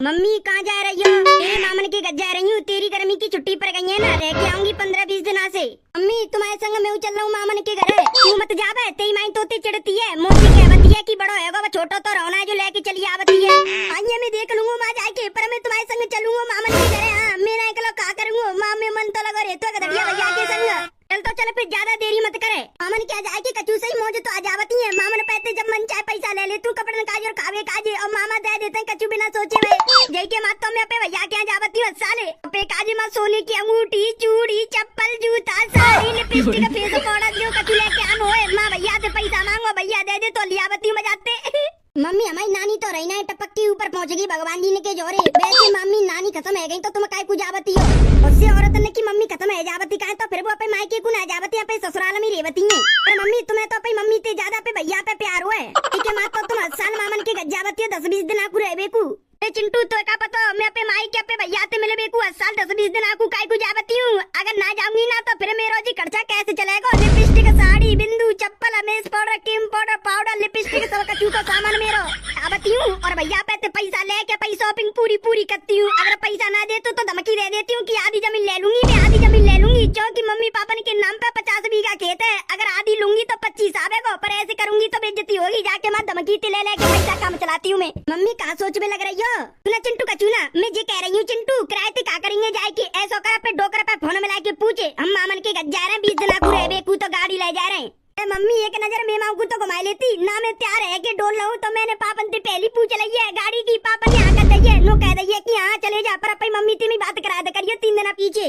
Mummy कहाँ जा रही हो? तेरे मामन के घर जा रही हूँ। तेरी गर्मी की छुट्टी पड़ गई है ना, रह के आऊंगी 15-20 दिन से। मम्मी तुम्हारे संग मैं चल रहा हूँ मामन के घर। तू मत जा बे, तेरी माई तोते चिड़ती है। मोटी कहती है कि बड़ो होगा वो छोटा तो रोना है जो लेके चली आवती है। आइए मैं देख लूंगा वहाँ जाके, पर मैं तुम्हारे संग चलूंगा मामन के घर। हाँ मेरा अकेला का करूंगा, माँ में मन तो लगा रहता है गधड़िया भैया के संग। चल तो चल फिर ज्यादा देरी मत करे। मामन क्या जाए कि कचू सही मौज तो आ जावती है। मामन पैसे जब मन चाहे पैसा ले ले, तू कपड़े काजे और खावे काजे, और मामा दे देते हैं कचू बिना सोचे हुए। जय के मात तो मैं पे भैया क्या जावती हूँ साले पे काजे माँ सोने की अंगूठी चूड़ी चप्पल जूता साड़ी लिपस्टिक फेस पाउडर जो कचू लेके आनो है। माँ भैया से पैसा मांगो, भैया दे दे तो लियावती हूँ बजाते। मम्मी हमारी नानी तो रही ना टपक के ऊपर पहुंचेगी भगवान जी ने के जोरे। वैसे मम्मी नानी खत्म है गई तो तुम काय को जावती हो? उससे औरत ने की मम्मी खत्म है जावती का तो फिर वो अपने मायके को ना जावती, अपने ससुराल में रेवती है। पर मम्मी तुम्हें तो अपनी मम्मी ते ज्यादा पे भैया पे प्यार हुआ है। ठीक है माँ तो तुम हर साल मामन के घर जावती है 10-20 दिन आकू रहबे को। चिंटू तो का पता मैं अपने माई के अपने भैया से मिलबे को हर साल 10-20 दिन आकू काय को जावती हूँ। अगर ना जाऊंगी ना तो फिर मेरा जी खर्चा कैसे चलेगा? लिपस्टिक साड़ी बिंदु चप्पल मेस powder cream powder powder lipstick सब कचू का सामान मेरो आवती हूँ। और भैया पे पैसा लेके पैसा शॉपिंग पूरी करती हूँ। अगर पैसा ना दे तो धमकी दे देती हूँ कि आधी जमीन ले लूंगी, मैं आधी जमीन ले लूंगी। क्योंकि मम्मी पापा के नाम पे 50 बीघा खेत है। अगर आधी लूंगी तो 25 आवेगा, पर ऐसे करूंगी तो बेइज्जती होगी। जाके मैं धमकी ले लेके पैसा काम चलाती हूँ मैं। मम्मी कहाँ सोच में लग रही हो? सुना चिंटू कचूना मैं जे कह रही हूँ चिंटू किराए पे क्या करेंगे जाए कि ऐसा कर पे डोकर पे फोन मिला के पूछे हम मामन के घर जा रहे हैं 20 दिन आकू रहे बेकू तो गाड़ी ले जा रहे हैं। मम्मी एक नजर मैं माँ को तो घुमा लेती ना, मैं तैयार है कि डोल लाऊं तो मैंने पापन से पहली पूछ ली है गाड़ी की। पापन ने आकर दइए नो कह दइए कि हाँ चले जा, पर अपनी मम्मी से बात करा दे करिए 3 दिन पीछे।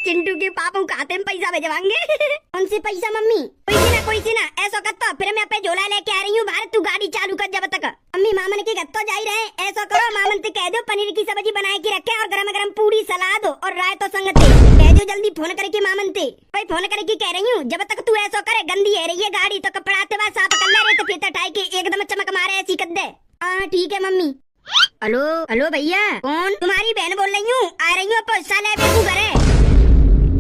चिंटू के पापा खाते में पैसा भेजवाएंगे। उनसे पैसा मम्मी कोई सी ना ऐसा कर तो फिर मैं अपने झोला लेके आ रही हूँ बाहर, तू गाड़ी चालू कर जब तक। मम्मी मामन के घर तो जा ही रहे, ऐसा करो मामन से कह दो पनीर की सब्जी बना के रखे और गरम गरम पूरी सलाद और राय तो संगते कह दो जल्दी फोन करके मामन से। भाई फोन करके कह रही हूँ जब तक तू ऐसा करे गंदी है रही है गाड़ी तो कपड़ा आते बाद साफ कर ले रहे तो फिर हटाई के एकदम चमक मारे ऐसी कर दे। हाँ ठीक है मम्मी। हेलो हेलो भैया कौन? तुम्हारी बहन बोल रही हूँ, आ रही हूँ पैसा ले बेकू घरे।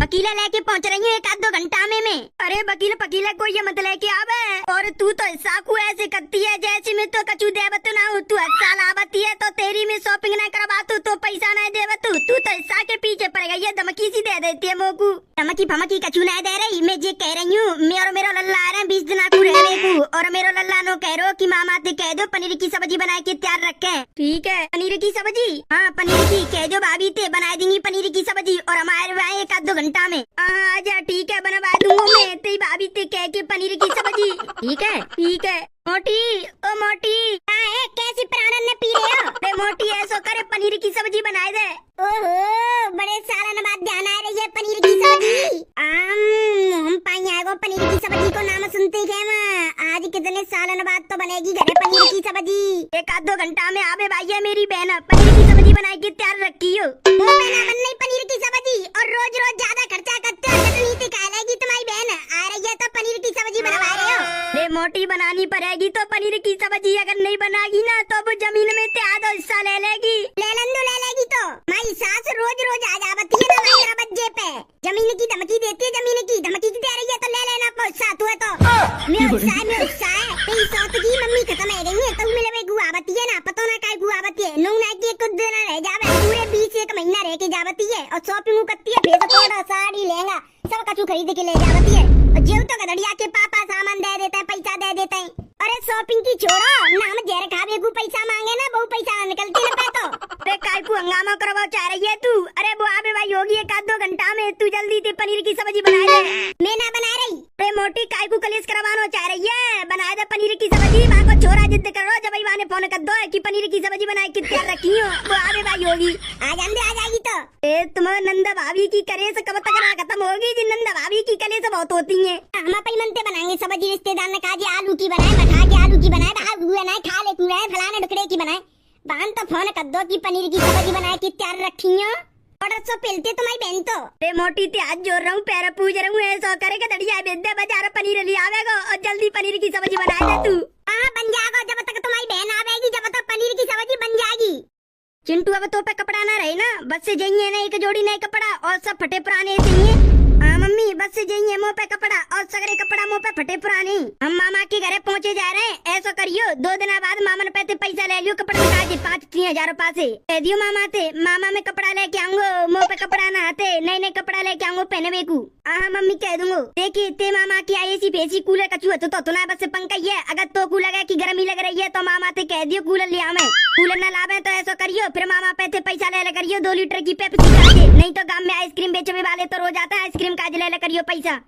वकीला लेके पहुंच रही हूँ 1-2 घंटा में मैं। अरे वकील पकीला कोई ये मत लेके आवे। और तू तो साकू ऐसे करती है जैसे मैं तो कचू देवत ना हूँ। तू हर साल आवती है तो तेरी में शॉपिंग न करवा तो पैसा नहीं देवत। तू तो हिस्सा के पीछे पड़ गई है, धमकी सी दे देती है मोकू। धमकी फमकी कचू नहीं दे रही, मैं जे कह रही हूँ मेरा लल्ला आ रहे हैं 20 दिन आकू रहने को। और मेरा लल्ला नो कह रहे हो कि मामा से कह दो पनीर की सब्जी बना के तैयार रखे। ठीक है पनीर की सब्जी? हाँ पनीर की कह दो भाभी ते बना देंगी पनीर की सब्जी और हमारे वहाँ 1-2 घंटा में। आजा ठीक है बनवा दूंगा मैं तेरी भाभी ते कह के पनीर की सब्जी। ठीक है मोटी ओ मोटी है कैसी प्राणन ने पी रहे हो? अरे मोटी ऐसा करे पनीर की सब्जी बनाए दे। ओहो बड़े सालन बाद ध्यान आ रही है पनीर की सब्जी। हम पाई आएगो पनीर की सब्जी को नाम सुनते ही आज कितने सालन बाद तो बनेगी घरे पनीर की सब्जी। 1-2 घंटा में आवे भाई है मेरी बहन पनीर की सब्जी बना के तैयार रखी हो। वो बना बन नहीं पनीर की सब्जी और रोज ज्यादा खर्चा करते हो चटनी खा लेगी तुम्हारी बहन। आ रही है तो पनीर की सब्जी बनवा रहे हो? अरे मोटी बनानी पड़ेगी तो पनीर की सब्जी, अगर नहीं बनागी ना तो वो जमीन में ते आधा हिस्सा ले लेगी। ले लेगी तो माई सास रोज आ जावती है ना भाई बच्चे पे। जमीन की धमकी देती है, जमीन की धमकी दे रही है तो ले लेना पैसा तू है तो। मैं उत्साह है तेरी सास की मम्मी खत्म है गई है तो मिले में गुआवती है ना, पता ना काय गुआवती है। नौ ना की कुछ दिन रह जावे पूरे 20-1 महीना रह के जावती है और शॉपिंग करती है, भेज पाउडर साड़ी लहंगा सब कछु खरीद के ले जावती है। जेव तो गधड़िया के पापा सामान दे देता है, पैसा दे देता है। अरे शॉपिंग की छोड़ो नाम जहर खावे को पैसा मांगे ना बहु पैसा निकलती ना पे तो। अरे काय को हंगामा करवा चाह रही है तू? अरे वो आवे भाई होगी 1-2 घंटा में, तू जल्दी से पनीर की सब्जी बना दे। मैं ना बना रही। अरे मोटी काय को कलेश करवाना चाह रही है, बना दे पनीर की सब्जी। वहाँ को छोरा जिद करो जब भाई ने फोन कर दो कि पनीर की सब्जी बनाए कि तैयार रखी हो। वो आवे भाई होगी आ जाएगी तो। तुम्हारे नंदा भाभी की कलेश कब तक ना खत्म होगी? जी नंदा भाभी की कलेश बहुत होती है। हम अपन मनते बनाएंगे सब्जी, रिश्तेदार ने कहा आलू की बनाए खा के आलू की बनाए खा ले फलाने टुकड़े की बनाए। बहन तो फोन कर दो कि पनीर की सब्जी बनाए कि तैयार रखी हो। ऑर्डर सब पेलते तुम्हारी बहन तो। अरे मोटी ते आज जोड़ रहा हूँ पैर पूज रहा हूँ ऐसा करेगा दड़िया बेच दे बाजार पनीर ले आवेगा और जल्दी पनीर की सब्जी बना दे तू। हाँ बन जाएगा जब तक तुम्हारी बहन आवेगी जब तक पनीर की सब्जी बन जाएगी। चिंटू अब तो पे कपड़ा ना रहे ना, बस से जाइए ना एक जोड़ी नए कपड़ा और सब फटे पुराने चाहिए। हाँ मम्मी बस से जाइए मुँह पे कपड़ा और सगरे कपड़ा मुँह पे फटे पुरानी। हम मामा के घरे पहुँचे जा रहे हैं, ऐसा करियो 2 दिन बाद मामा ने पैसे पैसा ले लियो कपड़ा में काजे 5-3 हजार रूपया से कह दियो मामा थे, मामा में कपड़ा लेके आऊंगो, मुँह पे कपड़ा ना आते नए नए कपड़ा लेके आऊंगो पहने बेकू। हाँ मम्मी कह दूंगो। देखिए ते मामा की एसी फेसी कूलर कचू है तो ना बस पंखा ही है, अगर तो कूलर लगा की गर्मी लग रही है तो मामा थे कह दियो कूलर लिया मैं, कूलर न लावे तो ऐसा करियो फिर मामा पैसे पैसा ले करियो 2 लीटर की पेप्सी काजे, नहीं तो गांव में आइसक्रीम बेचने वाले तो रोज आता है आइसक्रीम काज ले करियो पैसा।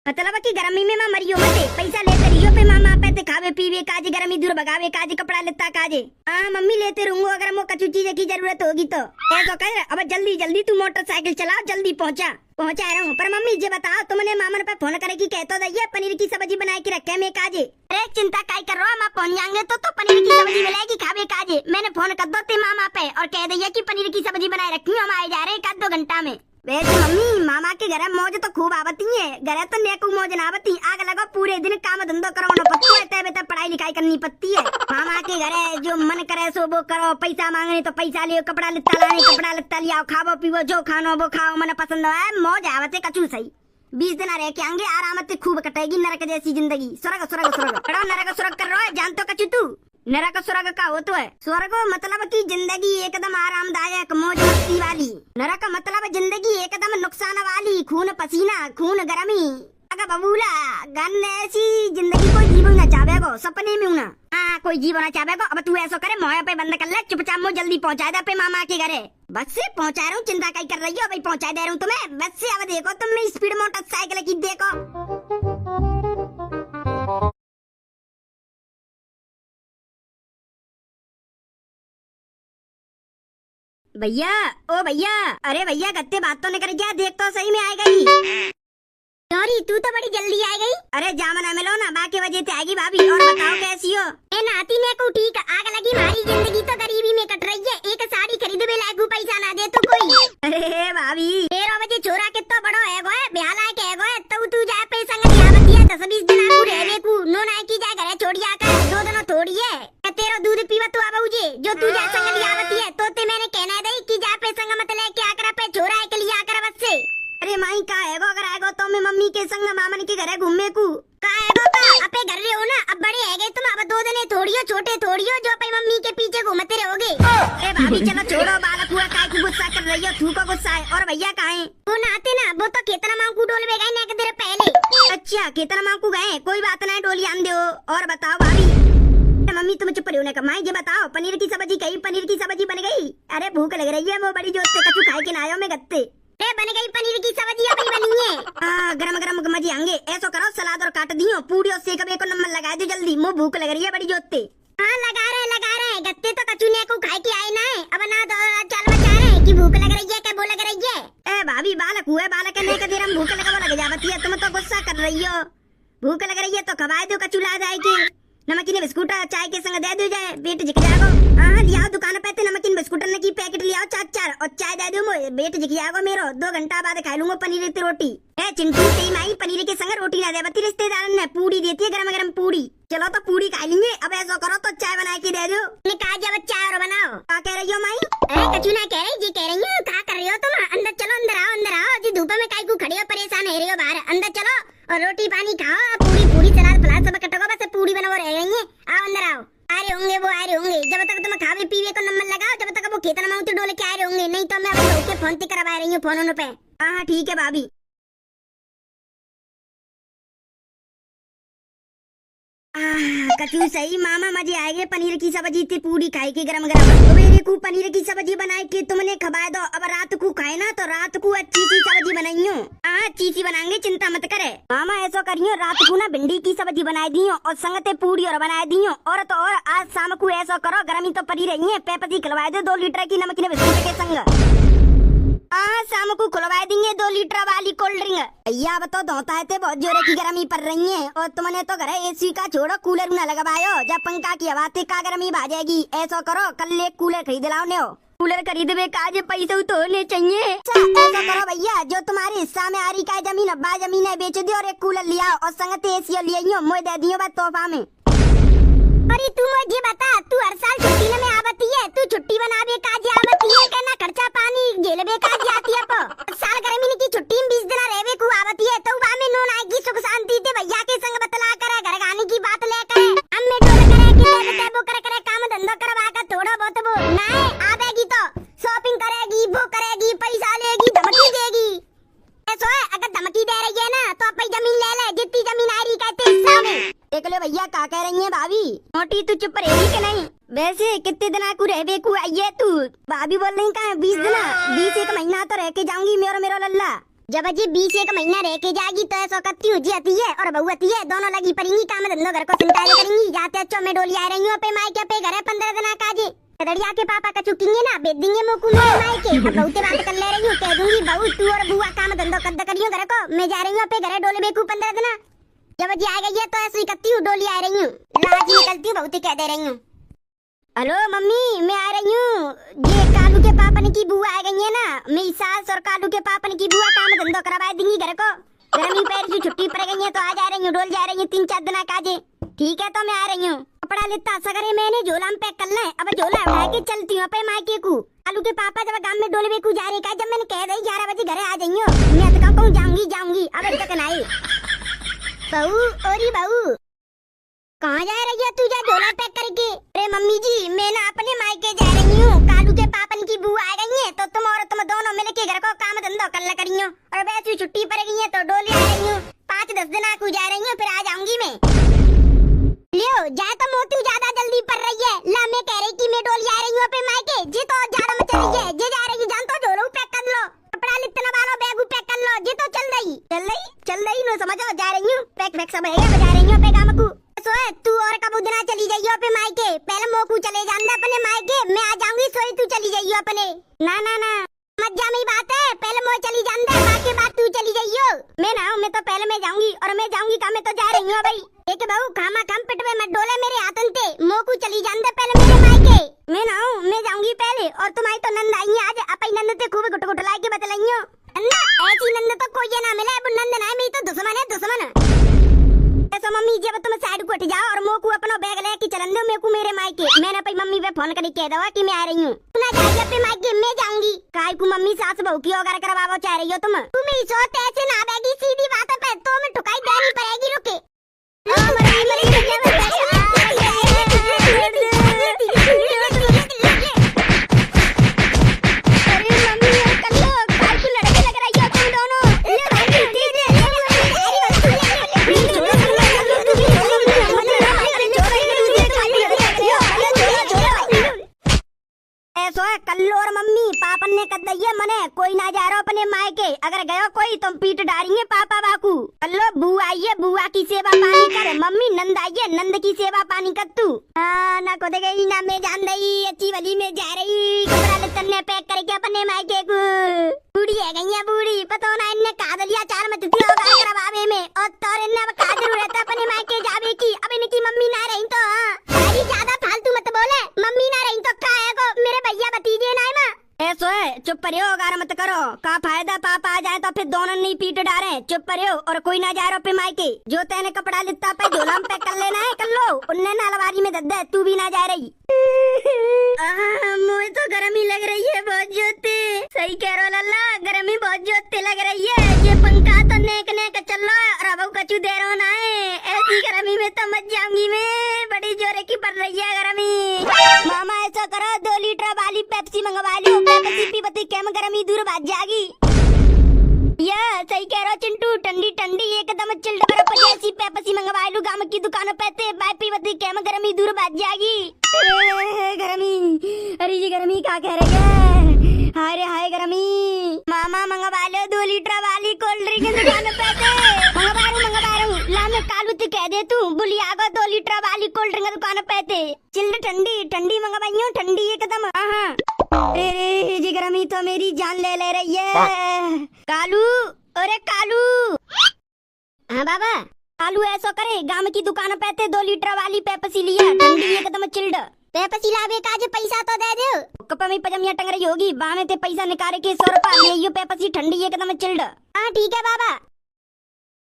मतलब की गर्मी में मां मरियो मते पैसा ले करियो पे मामा पैसे खावे पीवे काजे गर्मी दूर भगावे काजे कपड़ा लेता काजे। हाँ मम्मी लेते रहूंगो अगर मो कछु चीज की जरूरत होगी तो ऐसा कर। अब जल्दी जल्दी तू मोटरसाइकिल चला, जल्दी पहुंचा रहा हूँ। पर मम्मी ये बताओ तुमने मामन पे फोन करे की कहतो दैया पनीर की सब्जी बना के रखे मैं काजे। अरे चिंता काय कर रहा माँ पहुंच जाएंगे तो पनीर की सब्जी मिलेगी खावे काजे। मैंने फोन कर दो ते मामा पे और कह दैया की पनीर की सब्जी बनाए रखी हम आए जा रहे हैं 1-2 घंटा में। वैसे मम्मी मामा के घर मौज तो खूब आवती है, घर तो नेकू मौज ना आवती, आग लगो पूरे दिन काम धंधो करो ना पत्ती है तब पढ़ाई लिखाई करनी पड़ती है। मामा के घर जो मन करे सो वो करो, पैसा मांगने तो पैसा लियो, कपड़ा लित्ता लाने कपड़ा लित्ता लियाओ, खाओ पीवो जो खानो वो खाओ, मन पसंद है मौज आवते कचू सही। 20 दिन रह के आएंगे आराम से खूब कटेगी नरक जैसी जिंदगी। स्वर्ग स्वर्ग स्वर्ग बड़ा नरक स्वर्ग कर रहा है जान तो कचू तू। नरक स्वर्ग का हो तो है, स्वर्ग मतलब की जिंदगी एकदम आरामदायक मौज मस्ती वाली, नरक मतलब जिंदगी एकदम नुकसान वाली, खून पसीना खून गर्मी। अगर बबूला गन ऐसी जिंदगी कोई जीवो ना चाहे गो सपने में ना। हाँ कोई जीवो ना चाहे गो। अब तू ऐसा करे मोया पे बंद कर ले, चुपचाप मो जल्दी पहुंचा दे पे मामा के घरे। बस से पहुंचा रहा हूँ, चिंता कहीं कर रही हो भाई, पहुंचा दे रहा हूँ तुम्हें। बस से अब देखो तुम स्पीड मोटरसाइकिल की देखो। भैया ओ भैया, अरे भैया गत्ते बात तो नहीं कर गया, देख तो सही में आ गई। सॉरी तू तो बड़ी जल्दी आ गई। अरे जामना मिलो ना बाकी वजह से आएगी भाभी। और बताओ कैसी हो? ए नाती ने को ठीक आग लगी, हमारी जिंदगी तो गरीबी में कट रही है, एक साड़ी खरीद भी लायक पैसा ना दे तो कोई। अरे भाभी 13 बजे छोरा कितना बड़ो है गो है ब्याह लायक है गो है, तो तू जाए पैसा का दियावत है 10-20 दिन आपको रहने को नो ना की जाए घरे छोड़िया कर 2 दिन थोड़ी है। तेरा दूध पीवा तू आबा उजे जो तू जा संग दियावत है तो ते मैंने कहना दे कि जा पैसा का मत लेके आकर पे छोरा है के लिए आकर बस से। अरे माई का है गो, अगर आएगो तो मैं मम्मी के संग मामन के घरे घूमने को का है गो का अपे घर रहे हो ना, अब बड़े है गए तुम, अब 2 दिन थोड़ियो छोटे थोड़ियो जो पे मम्मी के पीछे घूमते रहोगे। ए भाभी चलो छोड़ो बालक हुआ काय को गुस्सा कर रही हो, तू को गुस्सा है। और भैया कहाँ है? वो नाते ना वो तो केतना मां को डोल में गए ना के देर पहले। अच्छा केतना मां को गए, कोई बात नहीं डोली आन दो। और बताओ भाभी मम्मी तुम चुप रही हो ना, माई ये बताओ पनीर की सब्जी कही, पनीर की सब्जी बन गई? अरे भूख लग रही है वो बड़ी जोर से कछु खाए के ना आयो मैं गत्ते। बन गई पनीर की सब्जी अभी बनी है। गरम गरम मजे आएंगे। ऐसा करो सलाद और काट दियो पूरी और सेक को नमक लगा दो जल्दी, मुंह भूख लग रही है बड़ी जोते। हाँ लगा रहे गत्ते तो कचू ने को खाए के आए ना है, अब ना दो चल बचा रहे कि भूख लग रही है क्या बोल लग रही है। ए भाभी बालक हुए बालक ने कदे हम भूख लगा जाती है, तुम तो गुस्सा कर रही हो। भूख लग रही है तो खवाए दो कचू ला जाएगी, नमकीन बिस्कुट चाय के संग दे दो जाए पेट जिक जाएगो। हाँ लियाओ दुकान पे नमकीन बिस्कुट की पैकेट लियाओ 4 और चाय दे दो मोए पेट जिक जाएगो मेरो। 2 घंटा बाद खा लूंगा पनीर की रोटी। है चिंटू तेरी माई पनीर के संग रोटी ना दे बती, रिश्तेदार ने पूरी देती है गरम गरम पूरी। चलो तो पूरी खा लेंगे। अब ऐसा करो तो चाय बना के दे दो। कहा जब चाय और बनाओ। क्या कह रही हो माई? अरे कचू ना कह रही जी कह रही हूँ, क्या कर रही हो तुम? अंदर चलो अंदर आओ जी, धूप में काय को खड़ी हो परेशान है रही हो बाहर, अंदर चलो और रोटी पानी खाओ, पूरी सलाद फलाद सब कटोगा, बस पूरी बनाओ रह गई है। आओ अंदर आओ। आ रहे होंगे वो आ रहे होंगे, जब तक तुम खावे पीवे को नंबर लगाओ जब तक वो खेतना मांगते डोले के आ रहे होंगे, नहीं तो मैं अब फोन पे करवा रही हूँ फोन पे। हाँ ठीक है भाभी। कचू सही मामा मजे आएंगे पनीर की सब्जी थी पूरी खाई के गरम गरम। तो मेरे को पनीर की सब्जी बनाई के तुमने खवाए दो, अब रात को खाए ना तो रात को अच्छी सी सब्जी बनाई हूँ। अच्छी सी बनाएंगे चिंता मत करे मामा। ऐसा करियो रात को ना भिंडी की सब्जी बनाई दी और संगते पूरी और बनाई दी और तो और आज शाम को ऐसा करो गर्मी तो पड़ी रही है पेपसी खिलवाए दो 2 लीटर की नमकीन बिस्कुट के संग। शाम को खुलवा देंगे 2 लीटर वाली कोल्ड ड्रिंक। भैया अब तो धोता है थे बहुत जोरे की गर्मी पड़ रही है और तुमने तो घर एसी का छोड़ो कूलर न लगवायो, जब पंखा की हवा से का गर्मी भाजेगी। ऐसा करो कल एक कूलर खरीद लाओ ने, कूलर खरीदने का आज पैसे तो होने चाहिए। ऐसा करो भैया जो तुम्हारे हिस्सा में आ रही का जमीन अब्बा जमीन है बेच दो और एक कूलर लिया और संगत एसी लिया मुझे दे दियो बात तोहफा में। अरे तू मुझे बता तू हर साल छुट्टी में आवती है, तू छुट्टी बनावे काज आवती है कहना खर्चा पानी झेलबे काज आती है। साल गर्मी की छुट्टी में 20 दिन रहवे को आवती है तो बा में नोन आएगी चुप रहेगी कि नहीं? वैसे कितने दिन को रह बेकू आइए तू? भाभी बोल रही कहाँ 20 दिन? 20 एक महीना तो रह के जाऊंगी मेरा मेरा लल्ला। जब अजी 20 एक महीना रह के जाएगी तो ऐसा कत्ती हो जाती है और बहू आती है, दोनों लगी पड़ेंगी काम धंधो घर को संताले करेंगी। जाते अच्छो मैं डोली आ रही हूँ पे माई के पे घर है 15 दिन काजे दड़िया के पापा का चुकेंगे ना बेच देंगे मोकू मेरे माई के। बहुत बात कर ले रही हूँ, कह दूंगी बहू तू और बुआ काम धंधो कद्दा करियो घर को, मैं जा रही हूँ पे घर डोले बेकू 15 दिन। जब अजी आ गई है तो ऐसे ही करती हूँ, डोली आ रही हूँ, लाज निकलती हूँ, बहुत ही कह दे रही हूँ। हेलो मम्मी मैं आ रही हूँ। ये कालू के पापन की बुआ आ गई है ना, मेरी सास और कालू के पापन की बुआ काम धंधो करवा देंगी घर को। गर्मी पैर की छुट्टी पड़ गई है तो आ जा रही हूँ, डोल जा रही हूँ 3-4 दिन काजे। ठीक है तो मैं आ रही हूँ। कपड़ा लेता सगरे मैंने झोला में पैक कर ले, अब झोला उठा के चलती हूँ अपने मायके को। कालू के पापा जब गांव में डोले बेकू जा रहे का, जब मैंने कह दी 11 बजे घरे आ जाइयो, मैं तो कहूँ जाऊंगी अब तक नहीं। बहू ओरी बहू कहाँ जा रही है तू? जा झोला पैक करके। अरे मम्मी जी मैं ना अपने मायके जा रही हूँ, कालू के पापन की बुआ आ गई है तो तुम दोनों मिलके घर को काम धंधो कर करियो। और वैसे छुट्टी पड़ गई है तो डोली आ रही हूँ, 5-10 दिन को जा रही हूँ, फिर आ जाऊंगी मैं। लियो जा तो मोती ज्यादा जल्दी पड़ रही है। ला मैं कह रही कि मैं डोली आ रही हूँ अपने मायके, जी तो ज्यादा मत रही है, जे जा रही है जान तो झोला पैक कर लो, कपड़ा लितना वालो बैग पैक कर लो, जी तो चल रही नो समझो जा रही हूँ, पैक सब है जा रही हूँ पे काम को। सोए तू और कबूदना चली जाइयो अपने मायके, पहले मोकू चले जान अपने मायके, मैं आ जाऊंगी सोई तू चली जाइयो अपने। ना मज्जा में बात है, पहले मैं चली जान दे बाकी बात तू चली जाइयो। मैं ना मैं तो पहले मैं जाऊंगी और मैं जाऊंगी का मैं तो जा रही हूँ भाई। एक बहू खामा खम पिटवे मत डोले मेरे हाथन ते, मोकू चली जान दे पहले मेरे मायके। मैं ना मैं जाऊंगी पहले और तुम्हारी तो नंद आई आज, अपनी नंद ते खूब गुट ला के बतलाइयो। नंदा ऐसी नंद तो कोई ना मिले, अब नंद ना मेरी तो दुश्मन है। ऐसा मम्मी जब तुम साइड को हट जाओ और मोकू अपना बैग लेके चलन दो मेरे को मेरे मायके। मैंने अपनी मम्मी पे फोन करके कह दवा कि मैं आ रही हूँ, ना जाइए अपने मायके मैं जाऊंगी। काय को मम्मी सास बहू की वगैरह करवाओ चाह रही हो तुम ही सोच ऐसे ना बैगी सीधी बात पे तो मैं ठुकाई देनी पड़ेगी। रुके कल्लो और मम्मी पापन ने कद दिए मने कोई ना जा रहा अपने मायके, अगर गयो कोई तुम पीट डालेंगे पापा बाकू। कल्लो बुआ आइए बुआ की सेवा पानी कर, मम्मी नंद आइए नंद की सेवा पानी कर तू। ना को दे गई ना मैं जान रही अच्छी वाली में जा रही, कपड़ा लेतन ने पैक करके अपने मायके को। बूढ़ी है गई बूढ़ी पता ना इनने कादलिया चार मत दिया करवावे में, और तोर इनने अब का जरूरत है अपने मायके जावे की। अब इनकी मम्मी ना रही तो अरे ज्यादा फालतू मत बोले, मम्मी ना रही तो का है को मेरे भैया भतीजे ना है। ऐसो है चुप रहो गार मत करो, का फायदा पापा आ जाए तो फिर दोनों नहीं पीट डाले। चुप रहो और कोई ना जा रहा पे मायके, जो तेने कपड़ा लिता पे झोला में पैक कर लेना है कर लो, उनने ना अलमारी में दे तू भी ना जा रही। मुझे तो गर्मी लग रही है बहुत जोते। सही कह रहा लल्ला गर्मी बहुत जोते लग रही है, ये पंखा तो नेक नेक चल रहा है और अब कचू दे रहा ना है। ऐसी गर्मी में तो मत जाऊंगी मैं, बड़ी जोरे की पड़ रही है गर्मी। मामा ऐसा करो 2 लीटर वाली पेप्सी मंगवा लो, पेप्सी पी बती कैम गर्मी दूर भाग जाएगी। या सही कह रहा चिंटू, ठंडी ठंडी एकदम चिल्ड बर्फ जैसी पेप्सी मंगवा लूं गांव की दुकानों पे ते बाय पी बती कैम गर्मी दूर भाग जाएगी। गर्मी अरे जी गर्मी क्या कह रहे हैं, हाय रे हाय गर्मी। मामा मंगवा लो 2 लीटर वाली कोल्ड ड्रिंक दुकान पे ते मंगवा रू ला मैं कालू ते कह दे तू बुलिया को 2 लीटर वाली कोल्ड ड्रिंक दुकान पे ते चिल्ड ठंडी ठंडी मंगवाइयो ठंडी एकदम। हां अरे जी गर्मी तो मेरी जान ले रही है। कालू अरे कालू। हाँ बाबा कालू ऐसा करे गांव की दुकान पे ते 2 लीटर वाली पेप्सी लिया ठंडी एकदम चिल्ड। पेप्सी लावे का जे पैसा तो दे दो, कपा में पजमिया टंग रही होगी बामे ते पैसा निकाले के 100 रुपया ले यो पेप्सी ठंडी एकदम चिल्ड। हाँ ठीक है बाबा।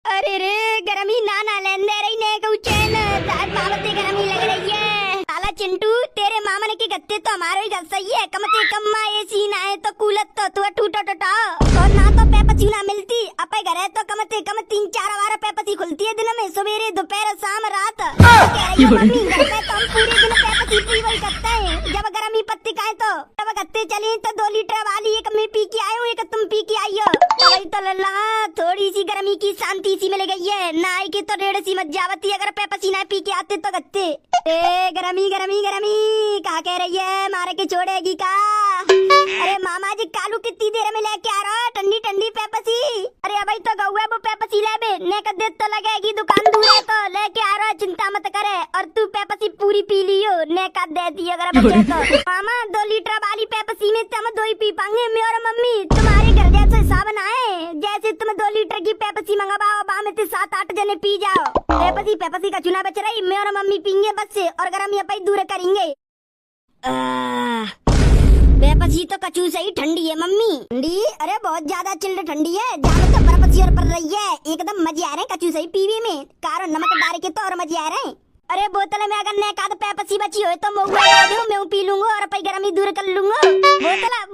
अरे रे गर्मी नाना लेंदे रही ने को चैन दाद बाबते गर्मी लग रही है। साला चिंटू तेरे मामा ने के गत्ते तो हमारे ही घर सही है, कम से कम एसी ना है तो कूलर तो टूटा टूटा और ना तो पेप्सी ना मिलती। अपे घर है तो कम से कम 3-4 बार पेप्सी खुलती है दिन में, सवेरे दोपहर शाम रात। मम्मी घर पे तो हम पूरे दिन पेप्सी पी वही करते हैं, जब गर्मी पत्ती खाए तो तब गत्ते चले तो 2 लीटर वाली एक मैं पी के आया हूँ, एक तुम पी के आई हो। तो वही तो लल्ला थोड़ी सी गर्मी की शांति सी मिल गई है, ना आई के तो 1.5 सी मत जावती अगर पेप्सी ना पी के आते तो गत्ते। ए गर्मी गर्मी गर्मी कहा कह रही है, मारे के छोड़ेगी का? अरे मामा जी कालू कितनी देर में लेके आ रहा, ठंडी ठंडी पेप्सी। अरे भाई तो गौए वो पेप्सी ले बे, ने का देर तो लगेगी, दुकान दूर है तो लेके आ रहा, चिंता मत करे। और तू पेप्सी पूरी पी लियो, ने का दे दी अगर बचे तो। मामा 2 लीटर वाली पेप्सी में तुम 2 ही पी पाएंगे, मैं और मम्मी। तुम्हारे घर जैसे हिसाब ना है, जैसे तुम 2 लीटर की पेप्सी मंगवाओ, बा में 7-8 जने पी जाओ। पेप्सी का चुना बच रही, मैं और मम्मी पीएंगे बस से, और गर्मी अपन दूर करेंगे। पेप्सी तो कचू से ही ठंडी है मम्मी। ठंडी? अरे बहुत ज्यादा चिल्ड ठंडी है, जहाँ तो बर्फ और पड़ रही है, एकदम मजे आ रहे हैं कचू से ही पीने में। कारण नमक डाल के तो और मजे आ रहे हैं। अरे बोतल में अगर ने का पेप्सी बची हो तो मैं पी लूंगा और अपन गर्मी दूर कर लूंगा।